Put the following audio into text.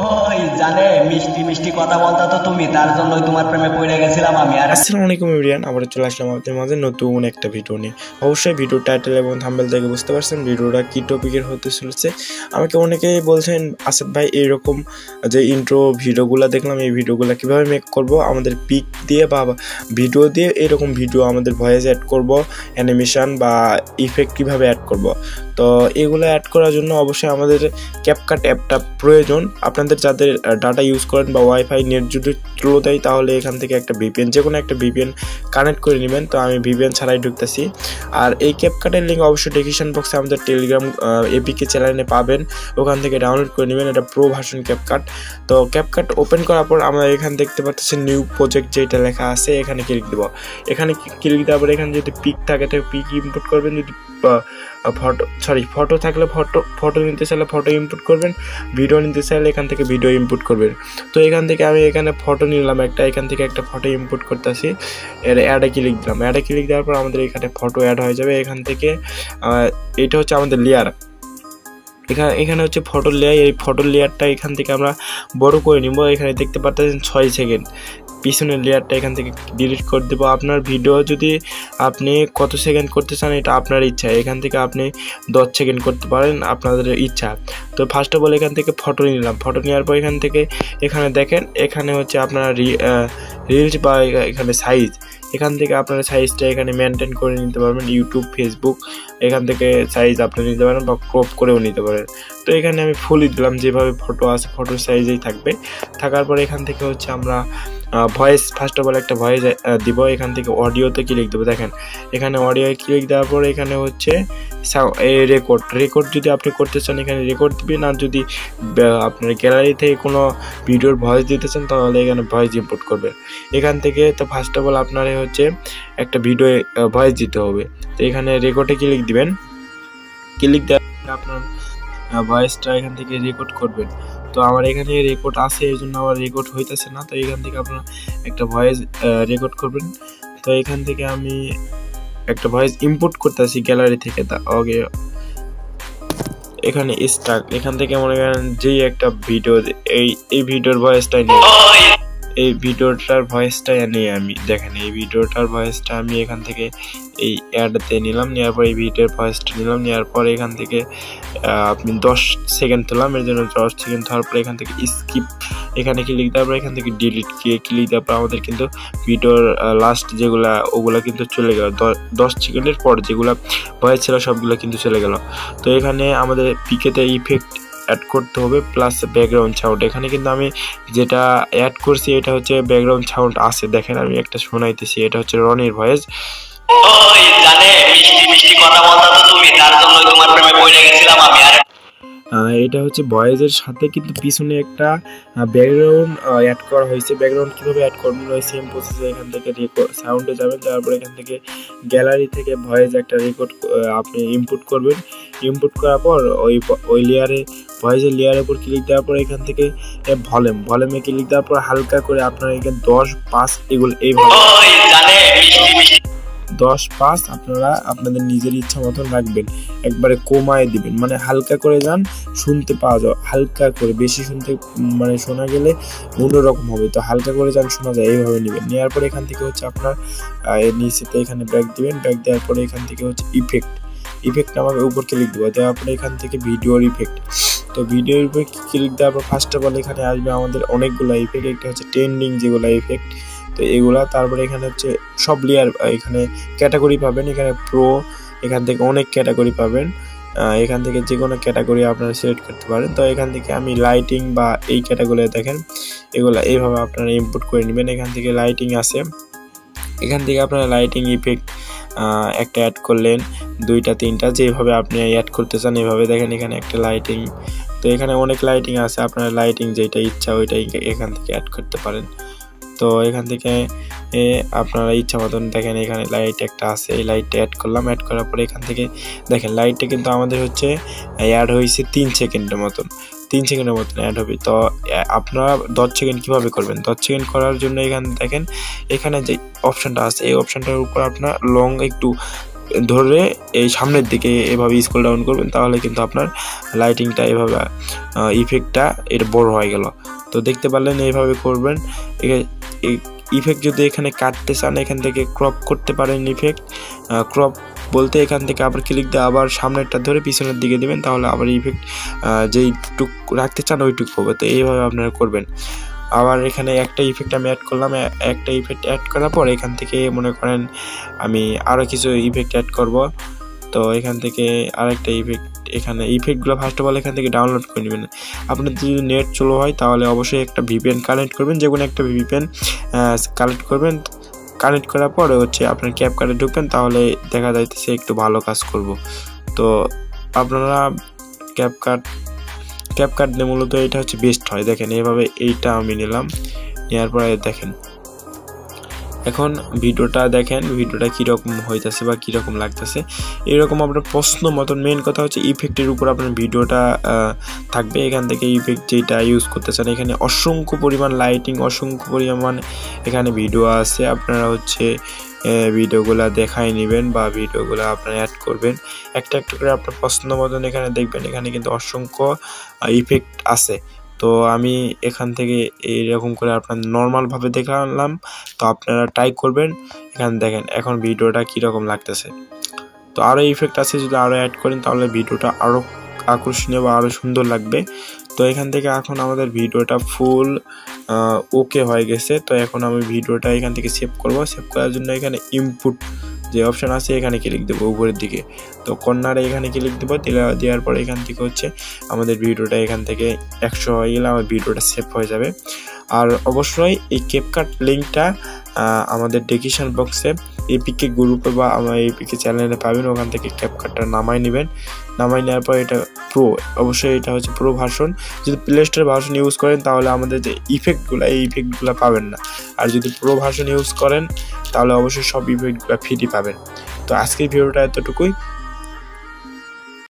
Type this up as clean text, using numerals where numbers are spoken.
ওই জানে মিষ্টি মিষ্টি কথা বলতা তো তুমি, তার জন্যই তোমার প্রেমে পড়ে গেছিলাম আমি। আর আসসালামু আলাইকুম এভরিওয়ান, আবার চলে আসলাম আপনাদের মাঝে নতুন একটা ভিডিও নিয়ে। অবশ্যই ভিডিও টাইটেল এবং থাম্বনেল থেকে বুঝতে পারছেন ভিডিওটা কী টপিকের হতে চলেছে। আমাকে অনেকেই বলছেন আসাদ ভাই এইরকম যে ইন্ট্রো ভিডিওগুলো দেখলাম, এই ভিডিওগুলো কীভাবে মেক করব, আমাদের পিক দিয়ে বা ভিডিও দিয়ে এরকম ভিডিও আমাদের ভয়েস অ্যাড করব, অ্যানিমেশন বা ইফেক্ট কীভাবে অ্যাড করব। তো এগুলো অ্যাড করার জন্য অবশ্যই আমাদের ক্যাপকাট অ্যাপটা প্রয়োজন। আপনাদের যাদের ডাটা ইউজ করেন বা ওয়াইফাই নেট যদি স্লো দেয় তাহলে এখান থেকে একটা ভিপিএন, যে কোনো একটা ভিপিএন কানেক্ট করে নেবেন। তো আমি ভিপিএন ছাড়াই ঢুকতেছি। আর এই ক্যাপকাটের লিঙ্ক অবশ্যই ডেসক্রিপশন বক্সে আমাদের টেলিগ্রাম এপিকে চ্যানেলে পাবেন, ওখান থেকে ডাউনলোড করে নেবেন। এটা প্রো ভার্সন ক্যাপকাট। তো ক্যাপকাট ওপেন করার পর আমরা এখানে দেখতে পাচ্ছি নিউ প্রজেক্ট যেটা লেখা আছে, এখানে ক্লিক দেবো। এখানে ক্লিক দেওয়ার পর এখানে যদি পিক থাকে তো পিক ইম্পোর্ট করবেন, যদি ফটো থাকলে ফটো নিতে চাইলে ফটো ইনপুট করবেন, ভিডিও নিতে চাইলে এখান থেকে ভিডিও ইনপুট করবেন। তো এখান থেকে আমি এখানে ফটো নিলাম একটা, এখান থেকে একটা ফটো ইনপুট করতেছি। এর অ্যাডে ক্লিক দিলাম। অ্যাডে ক্লিক দেওয়ার পর আমাদের এখানে ফটো অ্যাড হয়ে যাবে। এখান থেকে এটা হচ্ছে আমাদের লেয়ার, এখানে হচ্ছে ফটো লেয়ার। এই ফটো লেয়ারটা এখান থেকে আমরা বড় করে নিব। এখানে দেখতে পাচ্ছেন 6 সেকেন্ড। পিছনের লেয়ারটা এখান থেকে ডিলিট করে দেবো। আপনার ভিডিও যদি আপনি কত সেকেন্ড করতে চান এটা আপনার ইচ্ছা, এখান থেকে আপনি 10 সেকেন্ড করতে পারেন, আপনাদের ইচ্ছা। তো ফার্স্ট অফ অল এখান থেকে ফটো নিলাম। ফটো নেওয়ার পর এখান থেকে এখানে দেখেন, এখানে হচ্ছে আপনার রিলস বা এখানে সাইজ, এখান থেকে আপনার সাইজটা এখানে মেনটেন করে নিতে পারবেন। ইউটিউব, ফেসবুক এখান থেকে সাইজ আপনি নিতে পারেন বা ক্রপ করেও নিতে পারেন। তো এখানে আমি ফুলই দিলাম, যেভাবে ফটো আছে ফটোর সাইজেই থাকবে। থাকার পর এখান থেকে হচ্ছে আমরা ভয়েস, ফার্স্ট অফ অল একটা ভয়েস দিব। এখান থেকে অডিওতে ক্লিক দেবো। দেখেন এখানে অডিও ক্লিক দেওয়ার পর এখানে হচ্ছে রেকর্ড যদি আপনি করতে চান এখানে রেকর্ড দিবেন। আর যদি আপনার গ্যালারি থেকে কোনো ভিডিওর ভয়েস দিতে চান তাহলে এখানে ভয়েস ইম্পোর্ট করবেন এখান থেকে। তো ফার্স্ট অফ অল আপনার হচ্ছে একটা ভিডিও ভয়েস দিতে হবে। তো এখানে রেকর্ডে ক্লিক দিবেন। ক্লিক দেওয়ার আপনার ভয়েসটা এখান থেকে রেকর্ড করবেন। তো আমার এখানে রেকর্ড আছে, এই জন্য আমার রেকর্ড হইতেছে না। তো এখান থেকে আপনারা একটা ভয়েস রেকর্ড করবেন। তো এখান থেকে আমি একটা ভয়েস ইম্পোর্ট করতেছি গ্যালারি থেকে। ওকে, এখানে স্টার্ট, এখান থেকে মনে করেন যেই একটা ভিডিও, এই ভিডিওর ভয়েসটাই নিয়ে, এই ভিডিওটার ভয়েসটা নিয়ে আমি দেখেন এই ভিডিওটার ভয়েসটা আমি এখান থেকে এই অ্যাডতে নিলাম। নেওয়ার পর এই ভিডিওর ভয়েসটা নিলাম। নেওয়ার পর এখান থেকে আপনি 10 সেকেন্ড তুললাম, এর জন্য 10 সেকেন্ড হওয়ার পর এখান থেকে স্কিপ, এখানে ক্লিক দেওয়ার পর এখান থেকে ডিলিট ক্লিক দেওয়ার পর আমাদের কিন্তু ভিডিওর লাস্ট যেগুলা ওগুলা কিন্তু চলে গেল। 10 সেকেন্ডের পর যেগুলা ভয়েস ছিল সবগুলো কিন্তু চলে গেল। তো এখানে আমাদের পিকেতে ইফেক্ট অ্যাড করতে হবে প্লাস ব্যাকগ্রাউন্ড সাউন্ড। এখানে কিন্তু আমি যেটা অ্যাড করছি এটা হচ্ছে ব্যাকগ্রাউন্ড সাউন্ড আছে, দেখেন আমি একটা শোনাইতেছি। এটা হচ্ছে রনির ভয়েস। ওই জানে মিষ্টি মিষ্টি কথা বলতা তো তুমি, তার জন্যই তোমার প্রেমে পড়ে গেছিলাম আমি। আর এটা হচ্ছে ভয়েসের সাথে কিন্তু পিছনে একটা ব্যাকগ্রাউন্ড অ্যাড করা হয়েছে। ব্যাকগ্রাউন্ড কীভাবে অ্যাড করবেন ওই সেম প্রসেসে এখান থেকে সাউন্ডে যাবেন। তারপর এখান থেকে গ্যালারি থেকে ভয়েস একটা রেকর্ড আপনি ইনপুট করবেন। ইনপুট করার পর ওই লেয়ারে, ভয়েসের লেয়ারের উপর ক্লিক দেওয়ার পর এখান থেকে ভলিউমে ক্লিক দেওয়ার পর হালকা করে আপনার এখানে 10-5 এগুলো এইভাবে 10-5 আপনারা আপনাদের নিজের ইচ্ছা মতন রাখবেন। একবারে কমায় দিবেন, মানে হালকা করে যান, শুনতে পাওয়া যায় হালকা করে, বেশি শুনতে মানে শোনা গেলে অন্যরকম হবে। তো হালকা করে যান, শোনা যায়, এইভাবে নেবেন। নেওয়ার পরে এখান থেকে হচ্ছে আপনার এর নিচেতে এখানে ব্যাক দিবেন। ব্যাক দেওয়ার পরে এখান থেকে হচ্ছে ইফেক্ট আমাকে উপর ক্লিক দেবো। দেওয়ার পরে এখান থেকে ভিডিওর ইফেক্ট। তো ভিডিওর ইফেক্ট ক্লিক দেওয়ার পর ফার্স্ট অফ অল এখানে আসবে আমাদের অনেকগুলো ইফেক্ট। একটা হচ্ছে ট্রেন্ডিং যেগুলো ইফেক্ট, তো এগুলা। তারপরে এখানে হচ্ছে সব লেয়ার, এখানে ক্যাটাগরি পাবেন, এখানে প্রো, এখান থেকে অনেক ক্যাটাগরি পাবেন। এখান থেকে যে কোনো ক্যাটাগরি আপনারা সিলেক্ট করতে পারেন। তো এখান থেকে আমি লাইটিং বা এই ক্যাটাগরি দেখেন এগুলা এইভাবে আপনারা ইনপুট করে নেবেন। এখান থেকে লাইটিং আছে, এখান থেকে আপনারা লাইটিং ইফেক্ট একটা অ্যাড করলেন, 2-3টা যেভাবে আপনি অ্যাড করতে চান এইভাবে। দেখেন এখানে একটা লাইটিং, তো এখানে অনেক লাইটিং আছে, আপনারা লাইটিং যেটা ইচ্ছা ওইটাই এখান থেকে অ্যাড করতে পারেন। তো এখান থেকে আপনারা ইচ্ছা মতন দেখেন এখানে লাইট একটা আছে, এই লাইটটা অ্যাড করলাম। অ্যাড করার পরে এখান থেকে দেখেন লাইটটা কিন্তু আমাদের হচ্ছে অ্যাড হয়েছে 3 সেকেন্ডের মতন অ্যাড হবে। তো আপনারা 10 সেকেন্ড কীভাবে করবেন? 10 সেকেন্ড করার জন্য এখানে দেখেন এখানে যে অপশানটা আছে এই অপশানটার উপর আপনার লং একটু ধরে এই সামনের দিকে এভাবে স্ক্রল ডাউন করবেন, তাহলে কিন্তু আপনার লাইটিংটা এভাবে ইফেক্টটা এটা বড় হয়ে গেল। তো দেখতে পারলেন এইভাবে করবেন। ইফেক্ট যদি এখানে কাটতে চান এখান থেকে ক্রপ করতে পারেন। ইফেক্ট ক্রপ বলতে এখান থেকে আবার ক্লিক দিয়ে আবার সামনেরটা ধরে পিছনের দিকে দিবেন, তাহলে আবার ইফেক্ট যেইটুক রাখতে চান ওইটুক হবে। তো এইভাবে আপনারা করবেন। আবার এখানে একটা ইফেক্ট আমি অ্যাড করলাম, একটা ইফেক্ট অ্যাড করার পর এখান থেকে মনে করেন আমি আরও কিছু ইফেক্ট অ্যাড করব। তো এখান থেকে আরেকটা ইফেক্ট, এখানে ইফেক্টগুলো ফার্স্ট অফ অল এখান থেকে ডাউনলোড করে নেবেন। আপনার যদি নেট স্লো হয় তাহলে অবশ্যই একটা ভিপিএন কানেক্ট করবেন, যে কোনো একটা ভিপিএন কানেক্ট করবেন। কানেক্ট করার পরে হচ্ছে আপনার ক্যাপকাটে ঢুকবেন, তাহলে দেখা যাইতেছে একটু ভালো কাজ করব। তো আপনারা ক্যাপকাট দিয়ে মূলত এটা হচ্ছে বেস্ট হয়। দেখেন এইভাবে এইটা আমি নিলাম, নেওয়ার পরে দেখেন এখন ভিডিওটা দেখেন, ভিডিওটা কীরকম হইতেছে বা কীরকম লাগতেছে। এরকম আপনার প্রশ্ন মতন মেন কথা হচ্ছে ইফেক্টের উপর আপনার ভিডিওটা থাকবে। এখান থেকে ইফেক্ট যেটা ইউজ করতে চান, এখানে অসংখ্য পরিমাণ লাইটিং, অসংখ্য পরিমাণ এখানে ভিডিও আছে। আপনারা হচ্ছে ভিডিওগুলা দেখাই নেবেন বা ভিডিওগুলো আপনারা অ্যাড করবেন একটা একটা করে আপনার পছন্দ মতন। এখানে দেখবেন এখানে কিন্তু অসংখ্য ইফেক্ট আছে। তো আমি এখান থেকে এইরকম করে আপনার নর্মালভাবে দেখালাম, তো আপনারা ট্রাই করবেন। এখানে দেখেন এখন ভিডিওটা কীরকম লাগতেছে। তো আরও ইফেক্ট আছে, যদি আরও অ্যাড করেন তাহলে ভিডিওটা আরও আকর্ষণীয় বা আরও সুন্দর লাগবে। তো এখান থেকে এখন আমাদের ভিডিওটা ফুল ওকে হয়ে গেছে। তো এখন আমি ভিডিওটা এখান থেকে সেভ করব। সেভ করার জন্য এখানে ইনপুট যে অপশান আছে এখানে ক্লিক দেবো উপরের দিকে। তো কর্নারে এখানে ক্লিক দেবো, দেওয়ার পরে এখান থেকে হচ্ছে আমাদের ভিডিওটা এখান থেকে 100 হয়ে গেলে আমার ভিডিওটা সেভ হয়ে যাবে। আর অবশ্যই এই ক্যাপকাট লিঙ্কটা আমাদের ডেসক্রিপশন বক্সে এপিকে গ্রুপে বা আমার এপিকে চ্যানেলে পাবেন, ওখান থেকে ক্যাপকাটটা নামাই নেবেন। নামাই নেওয়ার পর এটা প্রো, অবশ্যই এটা হচ্ছে প্রো ভার্সন। যদি প্লে স্টোর ভার্সন ইউজ করেন তাহলে আমাদের যে ইফেক্টগুলো এই ইফেক্টগুলো পাবেন না, আর যদি প্রো ভার্সন ইউজ করেন তাহলে অবশ্যই সব ইফেক্টগুলো ফ্রি পাবেন। তো আজকের ভিডিওটা এতটুকুই।